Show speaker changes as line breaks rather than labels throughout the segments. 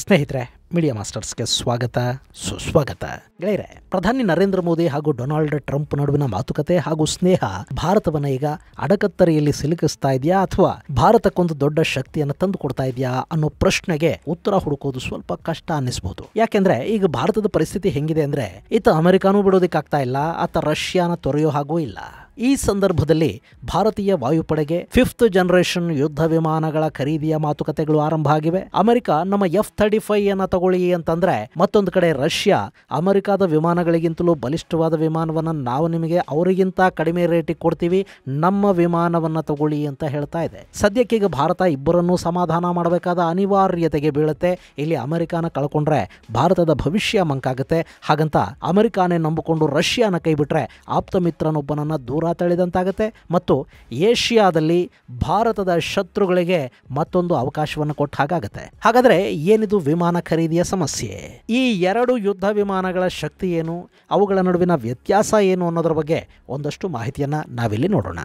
ಸ್ನೇಹಿತರೆ, ಮೀಡಿಯಾ ಮಾಸ್ಟರ್ಸ್ಗೆ ಸ್ವಾಗತ ಸುಸ್ವಾಗತ. ಗೆಳೆಯರೆ, ಪ್ರಧಾನಿ ನರೇಂದ್ರ ಮೋದಿ ಹಾಗೂ ಡೊನಾಲ್ಡ್ ಟ್ರಂಪ್ ನಡುವಿನ ಮಾತುಕತೆ ಹಾಗೂ ಸ್ನೇಹ ಭಾರತವನ್ನ ಈಗ ಅಡಕತ್ತರಿಯಲ್ಲಿ ಸಿಲುಕಿಸ್ತಾ ಇದೆಯಾ ಅಥವಾ ಭಾರತಕ್ಕೊಂದು ದೊಡ್ಡ ಶಕ್ತಿಯನ್ನು ತಂದು ಕೊಡ್ತಾ ಇದೆಯಾ ಅನ್ನೋ ಪ್ರಶ್ನೆಗೆ ಉತ್ತರ ಹುಡುಕೋದು ಸ್ವಲ್ಪ ಕಷ್ಟ ಅನ್ನಿಸಬಹುದು. ಯಾಕೆಂದ್ರೆ ಈಗ ಭಾರತದ ಪರಿಸ್ಥಿತಿ ಹೆಂಗಿದೆ ಅಂದ್ರೆ ಇತ್ತ ಅಮೆರಿಕಾನೂ ಬಿಡೋದಕ್ಕಾಗ್ತಾ ಇಲ್ಲ, ಅತ್ತ ರಷ್ಯಾನ ತೊರೆಯೋ ಹಾಗೂ ಇಲ್ಲ. ಈ ಸಂದರ್ಭದಲ್ಲಿ ಭಾರತೀಯ ವಾಯುಪಡೆಗೆ 5th ಜನರೇಷನ್ ಯುದ್ಧ ವಿಮಾನಗಳ ಖರೀದಿಯ ಮಾತುಕತೆಗಳು ಆರಂಭ ಆಗಿವೆ. ಅಮೆರಿಕ ನಮ್ಮ F-35 ಅನ್ನ ತಗೊಳ್ಳಿ ಅಂತಂದ್ರೆ, ಮತ್ತೊಂದು ಕಡೆ ರಷ್ಯಾ ಅಮೆರಿಕಾದ ವಿಮಾನಗಳಿಗಿಂತಲೂ ಬಲಿಷ್ಠವಾದ ವಿಮಾನವನ್ನ ನಾವು ನಿಮಗೆ ಅವರಿಗಿಂತ ಕಡಿಮೆ ರೇಟಿಗೆ ಕೊಡ್ತೀವಿ, ನಮ್ಮ ವಿಮಾನವನ್ನ ತಗೊಳ್ಳಿ ಅಂತ ಹೇಳ್ತಾ ಇದೆ. ಸದ್ಯಕ್ಕೀಗ ಭಾರತ ಇಬ್ಬರನ್ನೂ ಸಮಾಧಾನ ಮಾಡಬೇಕಾದ ಅನಿವಾರ್ಯತೆಗೆ ಬೀಳುತ್ತೆ. ಇಲ್ಲಿ ಅಮೆರಿಕಾನ ಕಳ್ಕೊಂಡ್ರೆ ಭಾರತದ ಭವಿಷ್ಯ ಮಂಕಾಗುತ್ತೆ. ಹಾಗಂತ ಅಮೆರಿಕಾನೇ ನಂಬಿಕೊಂಡು ರಷ್ಯಾನ ಕೈ ಬಿಟ್ರೆ ಆಪ್ತ ಮಿತ್ರನೊಬ್ಬನನ್ನ ದೂರ ತಳೆದಂತಾಗುತ್ತೆ ಮತ್ತು ಏಷ್ಯಾದಲ್ಲಿ ಭಾರತದ ಶತ್ರುಗಳಿಗೆ ಮತ್ತೊಂದು ಅವಕಾಶವನ್ನು ಕೊಟ್ಟ ಹಾಗಾಗುತ್ತೆ. ಹಾಗಾದ್ರೆ ಏನಿದು ವಿಮಾನ ಖರೀದಿಯ ಸಮಸ್ಯೆ? ಈ ಎರಡು ಯುದ್ಧ ವಿಮಾನಗಳ ಶಕ್ತಿ ಏನು, ಅವುಗಳ ನಡುವಿನ ವ್ಯತ್ಯಾಸ ಏನು ಅನ್ನೋದರ ಬಗ್ಗೆ ಒಂದಷ್ಟು ಮಾಹಿತಿಯನ್ನ ನಾವಿಲ್ಲಿ ನೋಡೋಣ.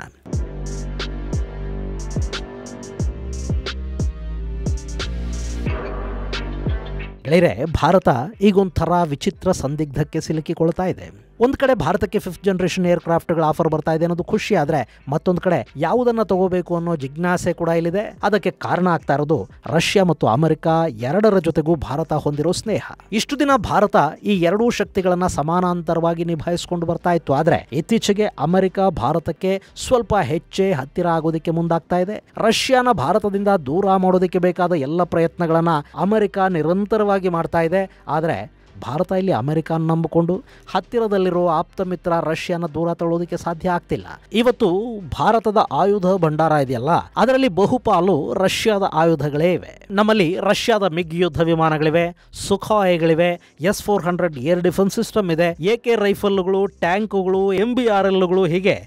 ಗೆಳೆಯರೆ, ಭಾರತ ಈಗೊಂಥರ ವಿಚಿತ್ರ ಸಂದಿಗ್ಧಕ್ಕೆ ಸಿಲುಕಿಕೊಳ್ತಾ ಇದೆ. ಒಂದು ಕಡೆ ಭಾರತಕ್ಕೆ 5th ಜನರೇಷನ್ ಏರ್ಕ್ರಾಫ್ಟ್ಗಳ ಆಫರ್ ಬರ್ತಾ ಇದೆ ಅನ್ನೋದು ಖುಷಿ ಆದ್ರೆ, ಮತ್ತೊಂದು ಕಡೆ ಯಾವುದನ್ನ ತಗೋಬೇಕು ಅನ್ನೋ ಜಿಜ್ಞಾಸೆ ಕೂಡ ಇಲ್ಲಿದೆ. ಅದಕ್ಕೆ ಕಾರಣ ಆಗ್ತಾ ಇರೋದು ರಷ್ಯಾ ಮತ್ತು ಅಮೆರಿಕ ಎರಡರ ಜೊತೆಗೂ ಭಾರತ ಹೊಂದಿರೋ ಸ್ನೇಹ. ಇಷ್ಟು ದಿನ ಭಾರತ ಈ ಎರಡೂ ಶಕ್ತಿಗಳನ್ನ ಸಮಾನಾಂತರವಾಗಿ ನಿಭಾಯಿಸಿಕೊಂಡು ಬರ್ತಾ ಇತ್ತು. ಆದ್ರೆ ಇತ್ತೀಚೆಗೆ ಅಮೆರಿಕ ಭಾರತಕ್ಕೆ ಸ್ವಲ್ಪ ಹೆಚ್ಚೇ ಹತ್ತಿರ ಆಗೋದಕ್ಕೆ ಮುಂದಾಗ್ತಾ ಇದೆ. ರಷ್ಯಾನ ಭಾರತದಿಂದ ದೂರ ಮಾಡೋದಕ್ಕೆ ಬೇಕಾದ ಎಲ್ಲ ಪ್ರಯತ್ನಗಳನ್ನ ಅಮೆರಿಕ ನಿರಂತರವಾಗಿ ಮಾಡ್ತಾ ಇದೆ. ಆದ್ರೆ ಭಾರತ ಇಲ್ಲಿ ಅಮೆರಿಕಾನ್ ನಂಬಿಕೊಂಡು ಹತ್ತಿರದಲ್ಲಿರೋ ಆಪ್ತ ಮಿತ್ರ ರಷ್ಯಾನ ದೂರ ತಳ್ಳೋದಕ್ಕೆ ಸಾಧ್ಯ ಆಗ್ತಿಲ್ಲ. ಇವತ್ತು ಭಾರತದ ಆಯುಧ ಭಂಡಾರ ಇದೆಯಲ್ಲ, ಅದರಲ್ಲಿ ಬಹುಪಾಲು ರಷ್ಯಾದ ಆಯುಧಗಳೇ ಇವೆ. ನಮ್ಮಲ್ಲಿ ರಷ್ಯಾದ ಮಿಗ್ ಯುದ್ಧ ವಿಮಾನಗಳಿವೆ, ಸುಖಾಯಿಗಳಿವೆ, S-400 ಏರ್ ಡಿಫೆನ್ಸ್ ಸಿಸ್ಟಮ್ ಇದೆ, AK ರೈಫಲ್ಗಳು, ಟ್ಯಾಂಕುಗಳು, MBRLಗಳು, ಹೀಗೆ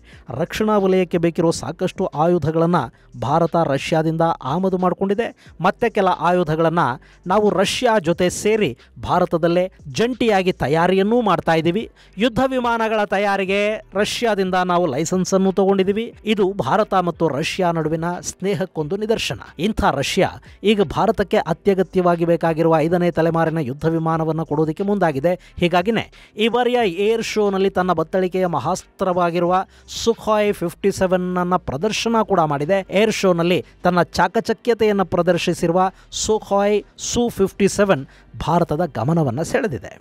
ರಕ್ಷಣಾ ವಲಯಕ್ಕೆ ಬೇಕಿರೋ ಸಾಕಷ್ಟು ಆಯುಧಗಳನ್ನ ಭಾರತ ರಷ್ಯಾದಿಂದ ಆಮದು ಮಾಡಿಕೊಂಡಿದೆ. ಮತ್ತೆ ಕೆಲ ಆಯುಧಗಳನ್ನ ನಾವು ರಷ್ಯಾ ಜೊತೆ ಸೇರಿ ಭಾರತದಲ್ಲೇ ಜಂಟಿಯಾಗಿ ತಯಾರಿಯನ್ನೂ ಮಾಡ್ತಾ ಇದ್ದೀವಿ. ಯುದ್ಧ ವಿಮಾನಗಳ ತಯಾರಿಗೆ ರಷ್ಯಾದಿಂದ ನಾವು ಲೈಸೆನ್ಸ್ ಅನ್ನು ತಗೊಂಡಿದ್ದೀವಿ. ಇದು ಭಾರತ ಮತ್ತು ರಷ್ಯಾ ನಡುವಿನ ಸ್ನೇಹಕ್ಕೊಂದು ನಿದರ್ಶನ. ಇಂಥ ರಷ್ಯಾ ಈಗ ಭಾರತಕ್ಕೆ ಅತ್ಯಗತ್ಯವಾಗಿ ಬೇಕಾಗಿರುವ 5ನೇ ತಲೆಮಾರಿನ ಯುದ್ಧ ವಿಮಾನವನ್ನು ಕೊಡೋದಕ್ಕೆ ಮುಂದಾಗಿದೆ. ಹೀಗಾಗಿನೇ ಈ ಬಾರಿಯ ಏರ್ ಶೋನಲ್ಲಿ ತನ್ನ ಬತ್ತಳಿಕೆಯ ಮಹಾಸ್ತ್ರವಾಗಿರುವ ಸುಖಾಯ್ 57 ಅನ್ನ ಪ್ರದರ್ಶನ ಕೂಡ ಮಾಡಿದೆ. ಏರ್ ಶೋನಲ್ಲಿ ತನ್ನ ಚಾಕಚಕ್ಯತೆಯನ್ನು ಪ್ರದರ್ಶಿಸಿರುವ ಸುಖಾಯ್ Su-57 ಭಾರತದ ಗಮನವನ್ನು ಸೆಳೆದಿದೆ.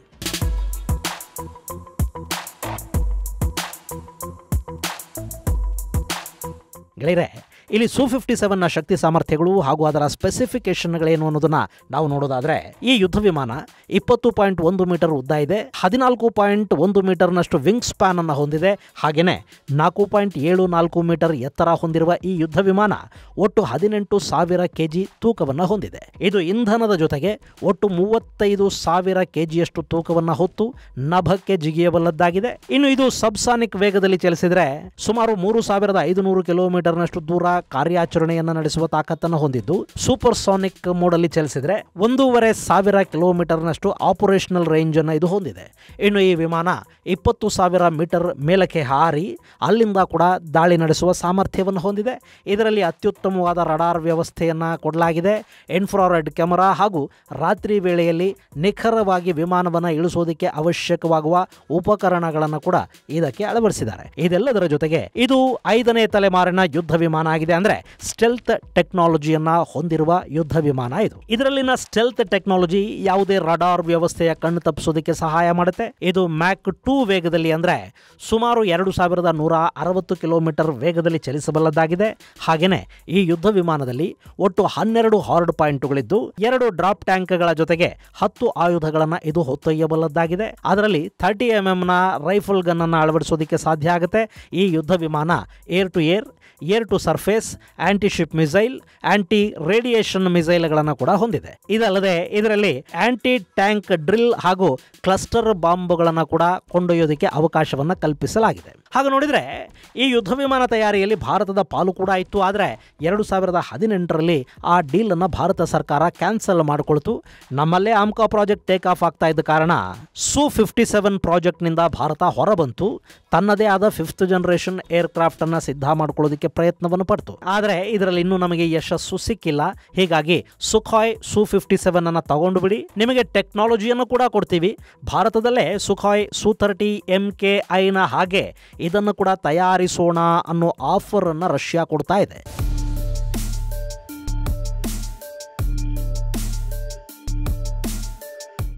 ಗೆಳೆಯರೆ, ಇಲ್ಲಿ Su-57ನ ಶಕ್ತಿ ಸಾಮರ್ಥ್ಯಗಳು ಹಾಗೂ ಅದರ ಸ್ಪೆಸಿಫಿಕೇಶನ್ಗಳೇನು ಅನ್ನೋದನ್ನ ನಾವು ನೋಡೋದಾದ್ರೆ, ಈ ಯುದ್ಧ ವಿಮಾನ 20.1 ಮೀಟರ್ ಉದ್ದ ಇದೆ, 14.1 ಮೀಟರ್ನಷ್ಟು ವಿಂಗ್ ಸ್ಪ್ಯಾನ್ ಅನ್ನು ಹೊಂದಿದೆ. ಹಾಗೆಯೇ 4.74 ಮೀಟರ್ ಎತ್ತರ ಹೊಂದಿರುವ ಈ ಯುದ್ಧ ವಿಮಾನ ಒಟ್ಟು 18,000 kg ತೂಕವನ್ನು ಹೊಂದಿದೆ. ಇದು ಇಂಧನದ ಜೊತೆಗೆ ಒಟ್ಟು 35,000 kgಯಷ್ಟು ತೂಕವನ್ನು ಹೊತ್ತು ನಭಕ್ಕೆ ಜಿಗಿಯಬಲ್ಲದ್ದಾಗಿದೆ. ಇನ್ನು ಇದು ಸಬ್ಸಾನಿಕ್ ವೇಗದಲ್ಲಿ ಚಲಿಸಿದ್ರೆ ಸುಮಾರು 3,500 ಕಿಲೋಮೀಟರ್ನಷ್ಟು ದೂರ ಕಾರ್ಯಾಚರಣೆಯನ್ನು ನಡೆಸುವ ತಾಕತ್ತನ್ನು ಹೊಂದಿದ್ದು, ಸೂಪರ್ಸಾನಿಕ್ ಮೋಡ್ ಅಲ್ಲಿ ಚಲಿಸಿದ್ರೆ 1,500 ಕಿಲೋಮೀಟರ್ನಷ್ಟು ಆಪರೇಷನಲ್ ರೇಂಜ್ ಅನ್ನು ಇದು ಹೊಂದಿದೆ. ಇನ್ನು ಈ ವಿಮಾನ 20,000 ಮೀಟರ್ ಮೇಲಕ್ಕೆ ಹಾರಿ ಅಲ್ಲಿಂದ ಕೂಡ ದಾಳಿ ನಡೆಸುವ ಸಾಮರ್ಥ್ಯವನ್ನು ಹೊಂದಿದೆ. ಇದರಲ್ಲಿ ಅತ್ಯುತ್ತಮವಾದ ರಡಾರ್ ವ್ಯವಸ್ಥೆಯನ್ನು ಕೊಡಲಾಗಿದೆ. ಇನ್ಫ್ರಾರೆಡ್ ಕ್ಯಾಮೆರಾ ಹಾಗೂ ರಾತ್ರಿ ವೇಳೆಯಲ್ಲಿ ನಿಖರವಾಗಿ ವಿಮಾನವನ್ನು ಇಳಿಸೋದಕ್ಕೆ ಅವಶ್ಯಕವಾಗುವ ಉಪಕರಣಗಳನ್ನು ಕೂಡ ಇದಕ್ಕೆ ಅಳವಡಿಸಿದ್ದಾರೆ. ಇದೆಲ್ಲದರ ಜೊತೆಗೆ ಇದು 5ನೇ ತಲೆಮಾರಿನ ಯುದ್ಧ ವಿಮಾನ ಆಗಿದೆ. ಅಂದ್ರೆ ಸ್ಟೆಲ್ತ್ ಟೆಕ್ನಾಲಜಿಯನ್ನ ಹೊಂದಿರುವ ಯುದ್ಧ ವಿಮಾನ ಇದು. ಇದರಲ್ಲಿನ ಸ್ಟೆಲ್ತ್ ಟೆಕ್ನಾಲಜಿ ಯಾವುದೇ ರಡಾರ್ ವ್ಯವಸ್ಥೆಯ ಕಣ್ಣು ತಪ್ಪಿಸೋದಕ್ಕೆ ಸಹಾಯ ಮಾಡುತ್ತೆ. ಇದು ಮ್ಯಾಕ್ 2 ವೇಗದಲ್ಲಿ ಅಂದ್ರೆ ಸುಮಾರು 2,160 ಕಿಲೋಮೀಟರ್ ವೇಗದಲ್ಲಿ ಚಲಿಸಬಲ್ಲದಾಗಿದೆ. ಹಾಗೇನೆ ಈ ಯುದ್ಧ ವಿಮಾನದಲ್ಲಿ ಒಟ್ಟು 12 ಹಾರ್ಡ್ ಪಾಯಿಂಟ್ಗಳಿದ್ದು 2 ಡ್ರಾಪ್ ಟ್ಯಾಂಕ್ಗಳ ಜೊತೆಗೆ 10 ಆಯುಧಗಳನ್ನ ಇದು ಹೊತ್ತೊಯ್ಯಬಲ್ಲದಾಗಿದೆ. ಅದರಲ್ಲಿ 30mm ರೈಫಲ್ ಗನ್ ಅನ್ನು ಅಳವಡಿಸೋದಕ್ಕೆ ಸಾಧ್ಯ ಆಗುತ್ತೆ. ಈ ಯುದ್ಧ ವಿಮಾನ air to air to surface, anti ship missile, anti radiation ಮಿಸೈಲ್ಗಳನ್ನು ಕೂಡ ಹೊಂದಿದೆ. ಇದಲ್ಲದೆ ಇದರಲ್ಲಿ ಆಂಟಿ ಟ್ಯಾಂಕ್ ಡ್ರಿಲ್ ಹಾಗೂ ಕ್ಲಸ್ಟರ್ ಬಾಂಬ್ಗಳನ್ನು ಕೂಡ ಕೊಂಡೊಯ್ಯೋದಕ್ಕೆ ಅವಕಾಶವನ್ನು ಕಲ್ಪಿಸಲಾಗಿದೆ. ಹಾಗೆ ನೋಡಿದ್ರೆ ಈ ಯುದ್ಧ ವಿಮಾನ ತಯಾರಿಯಲ್ಲಿ ಭಾರತದ ಪಾಲು ಕೂಡ ಇತ್ತು. ಆದರೆ 2018ರಲ್ಲಿ ಆ ಡೀಲ್ ಅನ್ನು ಭಾರತ ಸರ್ಕಾರ ಕ್ಯಾನ್ಸಲ್ ಮಾಡಿಕೊಳ್ತು. ನಮ್ಮಲ್ಲೇ ಆಮ್ಕಾ ಪ್ರಾಜೆಕ್ಟ್ ಟೇಕ್ ಆಫ್ ಆಗ್ತಾ ಇದ್ದ ಕಾರಣ Su-57 ಪ್ರಾಜೆಕ್ಟ್ನಿಂದ ಭಾರತ ಹೊರಬಂತು. ತನ್ನದೇ ಆದ 5th ಜನರೇಷನ್ ಏರ್ಕ್ರಾಫ್ಟ್ ಅನ್ನು ಸಿದ್ಧ ಮಾಡಿಕೊಳ್ಳೋದಕ್ಕೆ ಪ್ರಯತ್ನವನ್ನು ಪಡ್ತು. ಇತ್ತು. ಆದರೆ ಇದರಲ್ಲಿ ಇನ್ನೂ ನಮಗೆ ಯಶಸ್ಸು ಸಿಕ್ಕಿಲ್ಲ. ಹೀಗಾಗಿ ಸುಖಾಯ್ Su-57 ಅನ್ನು ತಗೊಂಡು ಬಿಡಿ, ನಿಮಗೆ ಟೆಕ್ನಾಲಜಿಯನ್ನು ಕೂಡ ಕೊಡ್ತೀವಿ. ಭಾರತದಲ್ಲೇ ಸುಖಾಯ್ Su-30 MKI ಹಾಗೆ ಇದನ್ನು ಕೂಡ ತಯಾರಿಸೋಣ ಅನ್ನೋ ಆಫರ್ ಅನ್ನು ರಷ್ಯಾ ಕೊಡ್ತಾ ಇದೆ.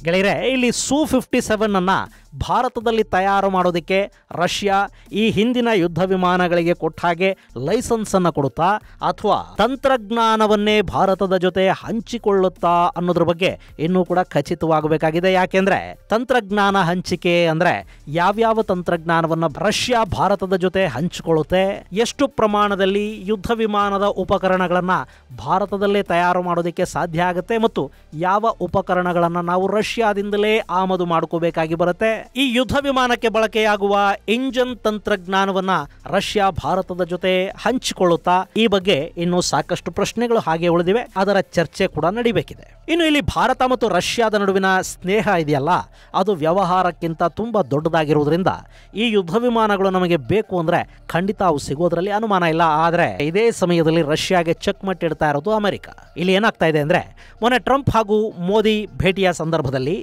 ಗೆಳೆಯರೆ, ಇಲ್ಲಿ Su-57 ಅನ್ನು ಭಾರತದಲ್ಲಿ ತಯಾರು ಮಾಡೋದಕ್ಕೆ ರಷ್ಯಾ ಈ ಹಿಂದಿನ ಯುದ್ಧ ವಿಮಾನಗಳಿಗೆ ಕೊಟ್ಟ ಹಾಗೆ ಲೈಸೆನ್ಸ್ ಅನ್ನು ಕೊಡುತ್ತಾ ಅಥವಾ ತಂತ್ರಜ್ಞಾನವನ್ನೇ ಭಾರತದ ಜೊತೆ ಹಂಚಿಕೊಳ್ಳುತ್ತಾ ಅನ್ನೋದ್ರ ಬಗ್ಗೆ ಇನ್ನೂ ಕೂಡ ಖಚಿತವಾಗಬೇಕಾಗಿದೆ. ಯಾಕೆಂದ್ರೆ ತಂತ್ರಜ್ಞಾನ ಹಂಚಿಕೆ ಅಂದ್ರೆ ಯಾವ್ಯಾವ ತಂತ್ರಜ್ಞಾನವನ್ನು ರಷ್ಯಾ ಭಾರತದ ಜೊತೆ ಹಂಚಿಕೊಳ್ಳುತ್ತೆ, ಎಷ್ಟು ಪ್ರಮಾಣದಲ್ಲಿ ಯುದ್ಧ ವಿಮಾನದ ಉಪಕರಣಗಳನ್ನು ಭಾರತದಲ್ಲೇ ತಯಾರು ಮಾಡೋದಕ್ಕೆ ಸಾಧ್ಯ ಆಗುತ್ತೆ ಮತ್ತು ಯಾವ ಉಪಕರಣಗಳನ್ನು ನಾವು ರಷ್ಯಾದಿಂದಲೇ ಆಮದು ಮಾಡ್ಕೋಬೇಕಾಗಿ ಬರುತ್ತೆ. ಈ ಯುದ್ಧ ವಿಮಾನಕ್ಕೆ ಬಳಕೆಯಾಗುವ ಇಂಜಿನ್ ತಂತ್ರಜ್ಞಾನವನ್ನ ರಷ್ಯಾ ಭಾರತದ ಜೊತೆ ಹಂಚಿಕೊಳ್ಳುತ್ತಾ ಈ ಬಗ್ಗೆ ಇನ್ನೂ ಸಾಕಷ್ಟು ಪ್ರಶ್ನೆಗಳು ಹಾಗೆ ಉಳಿದಿವೆ. ಅದರ ಚರ್ಚೆ ಕೂಡ ನಡೀಬೇಕಿದೆ. ಇನ್ನು ಇಲ್ಲಿ ಭಾರತ ಮತ್ತು ರಷ್ಯಾದ ನಡುವಿನ ಸ್ನೇಹ ಇದೆಯಲ್ಲ, ಅದು ವ್ಯವಹಾರಕ್ಕಿಂತ ತುಂಬಾ ದೊಡ್ಡದಾಗಿರುವುದರಿಂದ ಈ ಯುದ್ಧ ವಿಮಾನಗಳು ನಮಗೆ ಬೇಕು ಅಂದ್ರೆ ಖಂಡಿತ ಅವು ಸಿಗೋದ್ರಲ್ಲಿ ಅನುಮಾನ ಇಲ್ಲ. ಆದರೆ ಇದೇ ಸಮಯದಲ್ಲಿ ರಷ್ಯಾಗೆ ಚೆಕ್ ಮಟ್ ಇಡ್ತಾ ಇರೋದು ಅಮೆರಿಕ. ಇಲ್ಲಿ ಏನಾಗ್ತಾ ಇದೆ ಅಂದ್ರೆ, ಮೊನ್ನೆ ಟ್ರಂಪ್ ಹಾಗೂ ಮೋದಿ ಭೇಟಿಯ ಸಂದರ್ಭದಲ್ಲಿ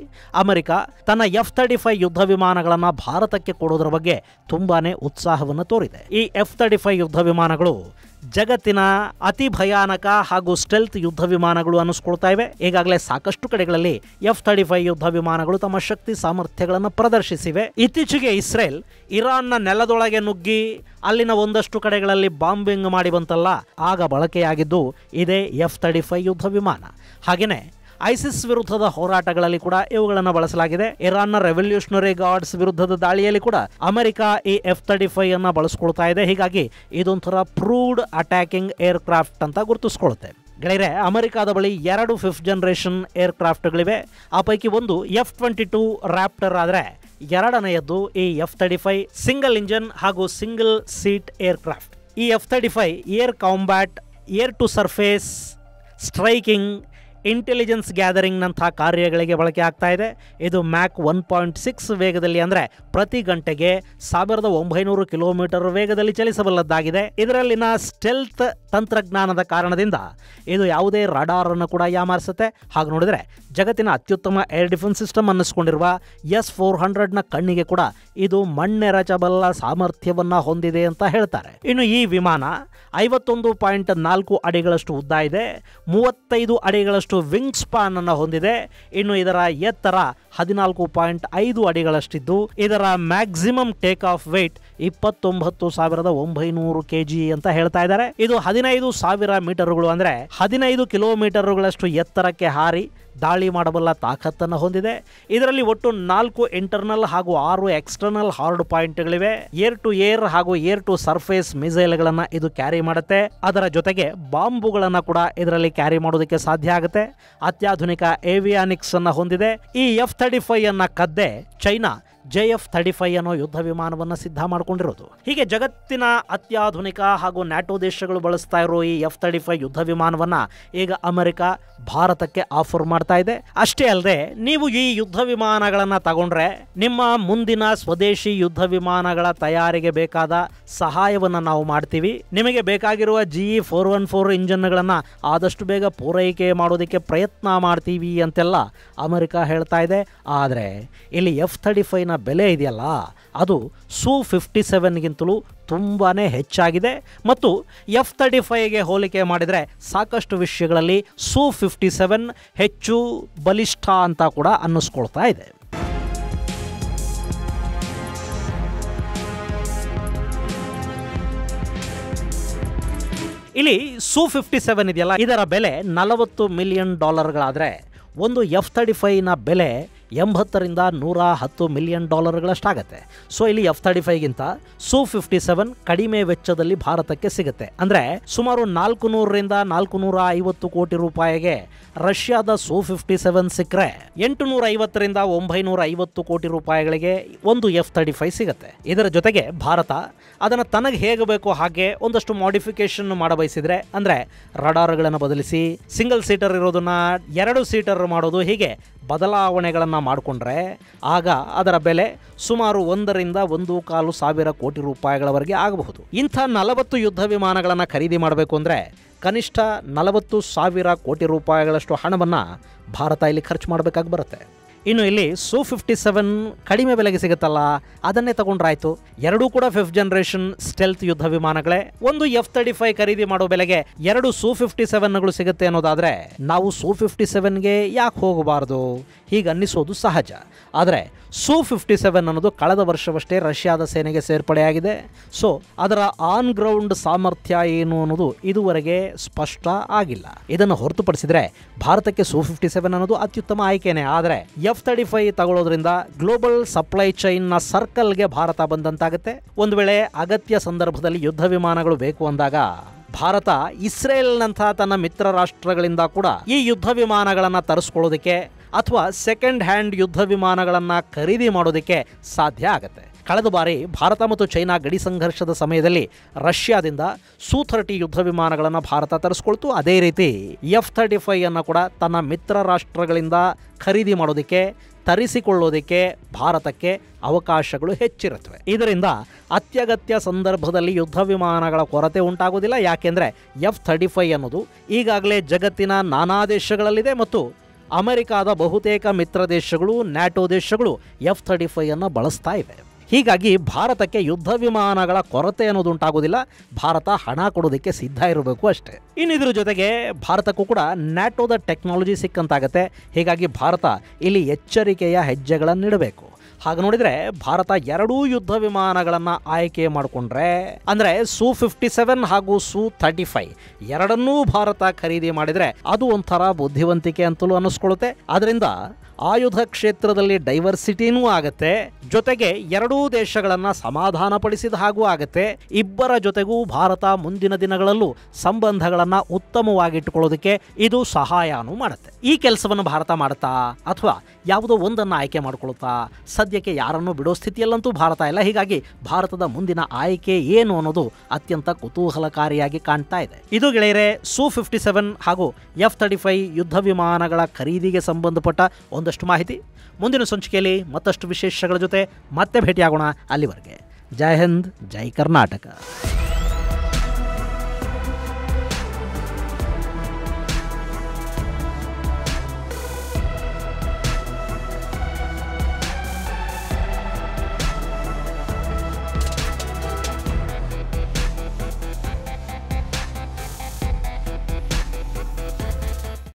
ಅಮೆರಿಕ ತನ್ನ F-35 ಯುದ್ಧ ವಿಮಾನಗಳನ್ನು ಭಾರತಕ್ಕೆ ಕೊಡೋದ್ರ ಬಗ್ಗೆ ತುಂಬಾನೇ ಉತ್ಸಾಹವನ್ನು ತೋರಿದೆ. ಈ F-35 ಯುದ್ಧ ವಿಮಾನಗಳು ಜಗತ್ತಿನ ಅತಿ ಭಯಾನಕ ಹಾಗೂ ಸ್ಟೆಲ್ತ್ ಯುದ್ಧ ವಿಮಾನಗಳು ಅನ್ನಿಸ್ಕೊಳ್ತಾ ಇವೆ. ಈಗಾಗಲೇ ಸಾಕಷ್ಟು ಕಡೆಗಳಲ್ಲಿ F-35 ಯುದ್ಧ ವಿಮಾನಗಳು ತಮ್ಮ ಶಕ್ತಿ ಸಾಮರ್ಥ್ಯಗಳನ್ನು ಪ್ರದರ್ಶಿಸಿವೆ. ಇತ್ತೀಚೆಗೆ ಇಸ್ರೇಲ್ ಇರಾನ್ನ ನೆಲದೊಳಗೆ ನುಗ್ಗಿ ಅಲ್ಲಿನ ಒಂದಷ್ಟು ಕಡೆಗಳಲ್ಲಿ ಬಾಂಬಿಂಗ್ ಮಾಡಿ ಬಂತಲ್ಲ, ಆಗ ಬಳಕೆಯಾಗಿದ್ದು ಇದೇ F-35 ಯುದ್ಧ ವಿಮಾನ. ಹಾಗೆಯೇ ಐಸಿಸ್ ವಿರುದ್ಧದ ಹೋರಾಟಗಳಲ್ಲಿ ಕೂಡ ಇವುಗಳನ್ನು ಬಳಸಲಾಗಿದೆ. ಇರಾನ್ನ ರೆವಲ್ಯೂಷನರಿ ಗಾರ್ಡ್ಸ್ ವಿರುದ್ಧದ ದಾಳಿಯಲ್ಲಿ ಕೂಡ ಅಮೆರಿಕ ಈ F-35 ಅನ್ನು ಬಳಸ್ಕೊಳ್ತಾ ಇದೆ. ಹೀಗಾಗಿ ಇದೊಂಥರ ಪ್ರೂವ್ಡ್ ಅಟ್ಯಾಕಿಂಗ್ ಏರ್ ಕ್ರಾಫ್ಟ್ ಅಂತ ಗುರುತಿಸ್ಕೊಳ್ಳುತ್ತೆ. ಗೆಳೆಯರೆ, ಅಮೆರಿಕಾದ ಬಳಿ 2 5th ಜನರೇಷನ್ ಏರ್ ಕ್ರಾಫ್ಟ್ಗಳಿವೆ. ಆ ಪೈಕಿ ಒಂದು F-22 ರ್ಯಾಪ್ಟರ್ ಆದರೆ ಎರಡನೆಯದ್ದು ಈ F-35 ಸಿಂಗಲ್ ಇಂಜನ್ ಹಾಗೂ ಸಿಂಗಲ್ ಸೀಟ್ ಏರ್ ಕ್ರಾಫ್ಟ್. ಈ F-35 air combat, air to surface striking, intelligence gathering ನಂತಹ ಕಾರ್ಯಗಳಿಗೆ ಬಳಕೆ ಆಗ್ತಾ ಇದೆ. ಇದು ಮ್ಯಾಕ್ 1.6 ವೇಗದಲ್ಲಿ ಅಂದರೆ ಪ್ರತಿ ಗಂಟೆಗೆ 1900 ಕಿಲೋಮೀಟರ್ ವೇಗದಲ್ಲಿ ಚಲಿಸಬಲ್ಲದ್ದಾಗಿದೆ. ಇದರಲ್ಲಿನ ಸ್ಟೆಲ್ತ್ ತಂತ್ರಜ್ಞಾನದ ಕಾರಣದಿಂದ ಇದು ಯಾವುದೇ ರಾಡಾರ್ ಅನ್ನು ಕೂಡ ಯಾಮಾರಿಸುತ್ತೆ. ಹಾಗೆ ನೋಡಿದರೆ ಜಗತ್ತಿನ ಅತ್ಯುತ್ತಮ ಏರ್ ಡಿಫೆನ್ಸ್ ಸಿಸ್ಟಮ್ ಅನ್ನಿಸ್ಕೊಂಡಿರುವ S-400ನ ಕಣ್ಣಿಗೆ ಕೂಡ ಇದು ಮಣ್ಣೆರಚಬಲ್ಲ ಸಾಮರ್ಥ್ಯವನ್ನ ಹೊಂದಿದೆ ಅಂತ ಹೇಳ್ತಾರೆ. ಇನ್ನು ಈ ವಿಮಾನ 51.4 ಅಡಿಗಳಷ್ಟು ಉದ್ದ ಇದೆ, 35 ಅಡಿಗಳಷ್ಟು ವಿಂಗ್ ಸ್ಪಾನ್ ಅನ್ನು ಹೊಂದಿದೆ. ಇನ್ನು ಇದರ ಎತ್ತರ 14.5 ಅಡಿಗಳಷ್ಟಿದ್ದು ಇದರ maximum take off wait 29,900 kg ಅಂತ ಹೇಳ್ತಾ ಇದ್ದಾರೆ. ಇದು 15,000 ಮೀಟರ್ಗಳು ಅಂದ್ರೆ 15 ಕಿಲೋಮೀಟರ್ಗಳಷ್ಟು ಎತ್ತರಕ್ಕೆ ಹಾರಿ ದಾಳಿ ಮಾಡಬಲ್ಲ ತಾಕತ್ತನ್ನು ಹೊಂದಿದೆ. ಇದರಲ್ಲಿ ಒಟ್ಟು 4 ಇಂಟರ್ನಲ್ ಹಾಗೂ 6 ಎಕ್ಸ್ಟರ್ನಲ್ ಹಾರ್ಡ್ ಪಾಯಿಂಟ್ಗಳಿವೆ. ಏರ್ ಟು ಏರ್ ಹಾಗೂ ಏರ್ ಟು ಸರ್ಫೇಸ್ ಮಿಸೈಲ್ಗಳನ್ನು ಇದು ಕ್ಯಾರಿ ಮಾಡುತ್ತೆ. ಅದರ ಜೊತೆಗೆ ಬಾಂಬುಗಳನ್ನು ಕೂಡ ಇದರಲ್ಲಿ ಕ್ಯಾರಿ ಮಾಡೋದಕ್ಕೆ ಸಾಧ್ಯ ಆಗುತ್ತೆ. ಅತ್ಯಾಧುನಿಕ ಏವಿಯಾನಿಕ್ಸ್ ಅನ್ನು ಹೊಂದಿದೆ. ಈ F-35 ಅನ್ನ ಕದ್ದೆ ಚೈನಾ JF-35 ಅನ್ನೋ ಯುದ್ಧ ವಿಮಾನವನ್ನು ಸಿದ್ಧ ಮಾಡಿಕೊಂಡಿರೋದು. ಹೀಗೆ ಜಗತ್ತಿನ ಅತ್ಯಾಧುನಿಕ ಹಾಗೂ ನ್ಯಾಟೋ ದೇಶಗಳು ಬಳಸ್ತಾ ಇರೋ ಈ F-35 ಯುದ್ಧ ವಿಮಾನವನ್ನ ಈಗ ಅಮೆರಿಕ ಭಾರತಕ್ಕೆ ಆಫರ್ ಮಾಡ್ತಾ ಇದೆ. ಅಷ್ಟೇ ಅಲ್ಲದೆ ನೀವು ಈ ಯುದ್ಧ ವಿಮಾನಗಳನ್ನು ತಗೊಂಡ್ರೆ ನಿಮ್ಮ ಮುಂದಿನ ಸ್ವದೇಶಿ ಯುದ್ಧ ವಿಮಾನಗಳ ತಯಾರಿಗೆ ಬೇಕಾದ ಸಹಾಯವನ್ನು ನಾವು ಮಾಡ್ತೀವಿ. ನಿಮಗೆ ಬೇಕಾಗಿರುವ GE-414 ಇಂಜಿನ್ಗಳನ್ನು ಆದಷ್ಟು ಬೇಗ ಪೂರೈಕೆ ಮಾಡೋದಕ್ಕೆ ಪ್ರಯತ್ನ ಮಾಡ್ತೀವಿ ಅಂತೆಲ್ಲ ಅಮೆರಿಕ ಹೇಳ್ತಾ ಇದೆ. ಆದರೆ ಇಲ್ಲಿ F-35ನ ಬೆಲೆ ಇದೆಯಲ್ಲ, ಅದು Su-57ಗಿಂತಲೂ ತುಂಬಾ ಹೆಚ್ಚಾಗಿದೆ ಮತ್ತು F-35ಗೆ ಹೋಲಿಕೆ ಮಾಡಿದರೆ ಸಾಕಷ್ಟು ವಿಷಯಗಳಲ್ಲಿ Su-57 ಹೆಚ್ಚು ಬಲಿಷ್ಠ ಅಂತ ಕೂಡ ಅನ್ನಿಸ್ಕೊಳ್ತಾ ಇದೆ. ಇಲ್ಲಿ Su-57 ಇದೆಯಲ್ಲ, ಇದರ ಬೆಲೆ $40 ಮಿಲಿಯನ್ ಒಂದು F-35ನ ಬೆಲೆ 80ರಿಂದ 110 ಮಿಲಿಯನ್ ಡಾಲರ್ಗಳಷ್ಟಾಗತ್ತೆ. ಸೊ ಇಲ್ಲಿ F-35ಗಿಂತ Su-57 ಕಡಿಮೆ ವೆಚ್ಚದಲ್ಲಿ ಭಾರತಕ್ಕೆ ಸಿಗುತ್ತೆ. ಅಂದರೆ ಸುಮಾರು 400ರಿಂದ 450 ಕೋಟಿ ರೂಪಾಯಿಗೆ ರಷ್ಯಾದ Su-57 ಸಿಕ್ಕರೆ 850ರಿಂದ 950 ಕೋಟಿ ರೂಪಾಯಿಗಳಿಗೆ ಒಂದು F-35 ಸಿಗುತ್ತೆ. ಇದರ ಜೊತೆಗೆ ಭಾರತ ಅದನ್ನು ತನಗೆ ಹೇಗೆ ಬೇಕೋ ಹಾಗೆ ಒಂದಷ್ಟು ಮಾಡಿಫಿಕೇಶನ್ ಮಾಡಬಯಸಿದ್ರೆ, ಅಂದರೆ ರಡಾರ್ಗಳನ್ನು ಬದಲಿಸಿ ಸಿಂಗಲ್ ಸೀಟರ್ ಇರೋದನ್ನ 2 ಸೀಟರ್ ಮಾಡೋದು, ಹೀಗೆ ಬದಲಾವಣೆಗಳನ್ನು ಮಾಡಿಕೊಂಡ್ರೆ ಆಗ ಅದರ ಬೆಲೆ ಸುಮಾರು 1.5 ಸಾವಿರ ಕೋಟಿ ರೂಪಾಯಿಗಳವರೆಗೆ ಆಗಬಹುದು. ಇಂಥ 40 ಯುದ್ಧ ವಿಮಾನಗಳನ್ನು ಖರೀದಿ ಮಾಡಬೇಕು ಅಂದರೆ ಕನಿಷ್ಠ 40,000 ಕೋಟಿ ರೂಪಾಯಿಗಳಷ್ಟು ಹಣವನ್ನು ಭಾರತ ಇಲ್ಲಿ ಖರ್ಚು ಮಾಡಬೇಕಾಗಿ ಬರುತ್ತೆ. ಇನ್ನು ಇಲ್ಲಿ Su-57 ಕಡಿಮೆ ಬೆಲೆಗೆ ಸಿಗುತ್ತಲ್ಲ, ಅದನ್ನೇ ತಗೊಂಡ್ರಾಯ್ತು. ಎರಡೂ ಕೂಡ 5th ಜನರೇಷನ್ ಸ್ಟೆಲ್ತ್ ಯುದ್ಧ ವಿಮಾನಗಳೇ. ಒಂದು F-35 ಖರೀದಿ ಮಾಡೋ ಬೆಲೆಗೆ 2 Su-57ಗಳು ಸಿಗುತ್ತೆ ಅನ್ನೋದಾದ್ರೆ ನಾವು Su-57ಗೆ ಯಾಕೆ ಹೋಗಬಾರ್ದು ಹೀಗೆ ಅನ್ನಿಸೋದು ಸಹಜ. ಆದರೆ Su-57 ಅನ್ನೋದು ಕಳೆದ ವರ್ಷವಷ್ಟೇ ರಷ್ಯಾದ ಸೇನೆಗೆ ಸೇರ್ಪಡೆಯಾಗಿದೆ. ಸೊ ಅದರ ಆನ್ ಗ್ರೌಂಡ್ ಸಾಮರ್ಥ್ಯ ಏನು ಅನ್ನೋದು ಇದುವರೆಗೆ ಸ್ಪಷ್ಟ ಆಗಿಲ್ಲ. ಇದನ್ನು ಹೊರತುಪಡಿಸಿದರೆ ಭಾರತಕ್ಕೆ Su-57 ಅನ್ನೋದು ಅತ್ಯುತ್ತಮ ಆಯ್ಕೆನೇ. ಆದರೆ F-35 ತಗೊಳ್ಳೋದ್ರಿಂದ ಗ್ಲೋಬಲ್ ಸಪ್ಲೈ ಚೈನ್ನ ಸರ್ಕಲ್ಗೆ ಭಾರತ ಬಂದಂತಾಗುತ್ತೆ. ಒಂದು ವೇಳೆ ಅಗತ್ಯ ಸಂದರ್ಭದಲ್ಲಿ ಯುದ್ಧ ವಿಮಾನಗಳು ಬೇಕು ಅಂದಾಗ ಭಾರತ ಇಸ್ರೇಲ್ನಂಥ ತನ್ನ ಮಿತ್ರ ರಾಷ್ಟ್ರಗಳಿಂದ ಕೂಡ ಈ ಯುದ್ಧ ವಿಮಾನಗಳನ್ನು ತರಿಸ್ಕೊಳ್ಳೋದಕ್ಕೆ ಅಥವಾ ಸೆಕೆಂಡ್ ಹ್ಯಾಂಡ್ ಯುದ್ಧ ವಿಮಾನಗಳನ್ನು ಖರೀದಿ ಮಾಡೋದಕ್ಕೆ ಸಾಧ್ಯ ಆಗುತ್ತೆ. ಕಳೆದ ಬಾರಿ ಭಾರತ ಮತ್ತು ಚೈನಾ ಗಡಿ ಸಂಘರ್ಷದ ಸಮಯದಲ್ಲಿ ರಷ್ಯಾದಿಂದ Su-30 ಯುದ್ಧ ವಿಮಾನಗಳನ್ನು ಭಾರತ ತರಿಸ್ಕೊಳ್ತು. ಅದೇ ರೀತಿ F-35 ಅನ್ನು ಕೂಡ ತನ್ನ ಮಿತ್ರ ರಾಷ್ಟ್ರಗಳಿಂದ ಖರೀದಿ ಮಾಡೋದಕ್ಕೆ ತರಿಸಿಕೊಳ್ಳೋದಕ್ಕೆ ಭಾರತಕ್ಕೆ ಅವಕಾಶಗಳು ಹೆಚ್ಚಿರುತ್ತವೆ. ಇದರಿಂದ ಅತ್ಯಗತ್ಯ ಸಂದರ್ಭದಲ್ಲಿ ಯುದ್ಧ ವಿಮಾನಗಳ ಕೊರತೆ ಉಂಟಾಗೋದಿಲ್ಲ. ಯಾಕೆಂದರೆ F-35 ಅನ್ನೋದು ಈಗಾಗಲೇ ಜಗತ್ತಿನ ನಾನಾ ದೇಶಗಳಲ್ಲಿದೆ ಮತ್ತು ಅಮೆರಿಕಾದ ಬಹುತೇಕ ಮಿತ್ರ ದೇಶಗಳು, ನ್ಯಾಟೋ ದೇಶಗಳು F-35 ಅನ್ನು ಬಳಸ್ತಾ ಇವೆ. ಹೀಗಾಗಿ ಭಾರತಕ್ಕೆ ಯುದ್ಧ ವಿಮಾನಗಳ ಕೊರತೆ ಅನ್ನೋದು ಉಂಟಾಗೋದಿಲ್ಲ. ಭಾರತ ಹಣ ಕೊಡೋದಕ್ಕೆ ಸಿದ್ಧ ಇರಬೇಕು ಅಷ್ಟೇ. ಇನ್ನಿದ್ರ ಜೊತೆಗೆ ಭಾರತಕ್ಕೂ ಕೂಡ ನ್ಯಾಟೋದ ಟೆಕ್ನಾಲಜಿ ಸಿಕ್ಕಂತಾಗತ್ತೆ. ಹೀಗಾಗಿ ಭಾರತ ಇಲ್ಲಿ ಎಚ್ಚರಿಕೆಯ ಹೆಜ್ಜೆಗಳನ್ನಿಡಬೇಕು. ಹಾಗೆ ನೋಡಿದರೆ ಭಾರತ 2 ಯುದ್ಧ ವಿಮಾನಗಳನ್ನು ಆಯ್ಕೆ ಮಾಡಿಕೊಂಡ್ರೆ ಅಂದರೆ Su-57 ಹಾಗೂ Su-35 ಎರಡನ್ನೂ ಭಾರತ ಖರೀದಿ ಮಾಡಿದರೆ ಅದು ಒಂಥರ ಬುದ್ಧಿವಂತಿಕೆ ಅಂತಲೂ ಅನ್ನಿಸ್ಕೊಳ್ಳುತ್ತೆ. ಅದರಿಂದ ಆಯುಧ ಕ್ಷೇತ್ರದಲ್ಲಿ ಡೈವರ್ಸಿಟಿನೂ ಆಗತ್ತೆ, ಜೊತೆಗೆ ಎರಡೂ ದೇಶಗಳನ್ನು ಸಮಾಧಾನಪಡಿಸಿದ ಹಾಗೂ ಆಗತ್ತೆ. ಇಬ್ಬರ ಜೊತೆಗೂ ಭಾರತ ಮುಂದಿನ ದಿನಗಳಲ್ಲೂ ಸಂಬಂಧಗಳನ್ನು ಉತ್ತಮವಾಗಿಟ್ಟುಕೊಳ್ಳೋದಕ್ಕೆ ಇದು ಸಹಾಯನೂ ಮಾಡುತ್ತೆ. ಈ ಕೆಲಸವನ್ನು ಭಾರತ ಮಾಡುತ್ತಾ ಅಥವಾ ಯಾವುದೋ ಒಂದನ್ನು ಆಯ್ಕೆ ಮಾಡಿಕೊಳ್ಳುತ್ತಾ? ಸದ್ಯಕ್ಕೆ ಯಾರನ್ನೂ ಬಿಡೋ ಸ್ಥಿತಿಯಲ್ಲಂತೂ ಭಾರತ ಇಲ್ಲ. ಹೀಗಾಗಿ ಭಾರತದ ಮುಂದಿನ ಆಯ್ಕೆ ಏನು ಅನ್ನೋದು ಅತ್ಯಂತ ಕುತೂಹಲಕಾರಿಯಾಗಿ ಕಾಣ್ತಾ ಇದೆ. ಇದು ಗೆಳೆಯರೆ Su-57 ಹಾಗೂ F-35 ಯುದ್ಧ ವಿಮಾನಗಳ ಖರೀದಿಗೆ ಸಂಬಂಧಪಟ್ಟ ಒಂದಷ್ಟು ಮಾಹಿತಿ. ಮುಂದಿನ ಸಂಚಿಕೆಯಲ್ಲಿ ಮತ್ತಷ್ಟು ವಿಶೇಷಗಳ ಜೊತೆ ಮತ್ತೆ ಭೇಟಿಯಾಗೋಣ. ಅಲ್ಲಿವರೆಗೆ ಜೈ ಹಿಂದ್, ಜೈ ಕರ್ನಾಟಕ.